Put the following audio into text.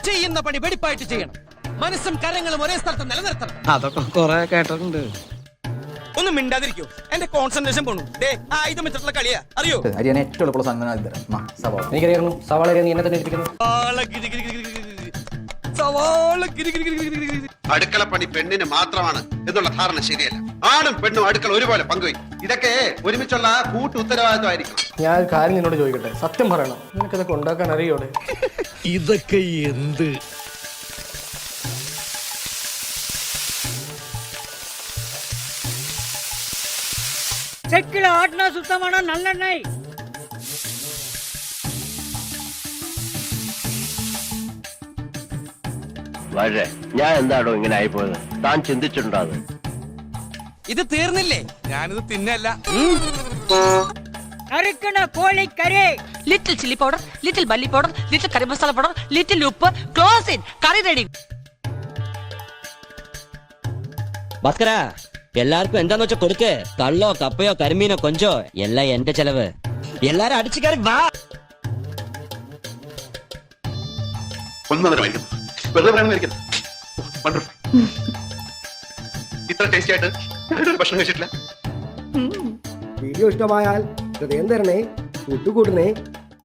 ചെയ്യുന്ന പണി വെടിപ്പായിട്ട് ചെയ്യണം. മനസ്സും കരങ്ങളും ഒരേ സ്ഥലത്ത് നിലനിർത്തണം. അതൊക്കെ കുറെ കേട്ടിട്ടുണ്ട്. ഒന്നും മിണ്ടാതിരിക്കോ, എന്റെ കോൺസെൻട്രേഷൻ പോണു. ആയുധം വെച്ചിട്ടുള്ള കളിയാ, അറിയോ? ഹരിയാന ഏറ്റവും എളുപ്പമുള്ള സാധനം സവാള. എനിക്കറിയായിരുന്നു സവാള നീ എന്നെ തന്നെ ഇരിക്കുന്നു. അടുക്കളപ്പണി പെണ്ണിന് മാത്രമാണ് എന്നുള്ള ധാരണ ശരിയല്ല. ആണും പെണ്ണും അടുക്കള ഒരുപോലെ പങ്കുവയ്ക്കും. ഇതൊക്കെ ഒരുമിച്ചുള്ള കൂട്ടു ഉത്തരവാദിത്വമായിരിക്കും. ഞാൻ ഒരു കാര്യം നിന്നോട് ചോദിക്കട്ടെ, സത്യം പറയണം, നിനക്കിതൊക്കെ ഉണ്ടാക്കാൻ അറിയോടെ? ഇതൊക്കെ എന്ത്? செக்கில ஆட்டினா சுத்தமான நல்லெண்ணெய். വളരെ ഞാൻ എന്താണോ ഇങ്ങനെ ആയിപ്പോയത്? താൻ ചിന്തിച്ചിട്ടുണ്ടോ അത്? ഇത് തീർന്നില്ലേ? ഞാനിത് തിന്നല്ല. நறுக்கின கோழிக்கறி, ലിറ്റിൽ ചില്ലി പൗഡർ, ലിറ്റിൽ മല്ലി പൗഡർ, ലിറ്റിൽ കറി മസാല പൗഡർ, ലിറ്റിൽ ഉപ്പ്, close in, curry ready. Bhaskara, എല്ലാവർക്കും എന്താന്ന് വെച്ചാ കൊടുക്ക്. കള്ളോ കപ്പയോ കരിമീനോ കൊഞ്ചോ എല്ലാം എന്റെ ചെലവ്. എല്ലാരും അടിച്ചു കയറി വാ. ഇത്ര ടേസ്റ്റി ആയിട്ട് ഭക്ഷണം കഴിച്ചിട്ടില്ല. വീഡിയോ ഇഷ്ടമായാൽ ഹൃദയം തരണേ, കൂട്ടുകൂടണേ.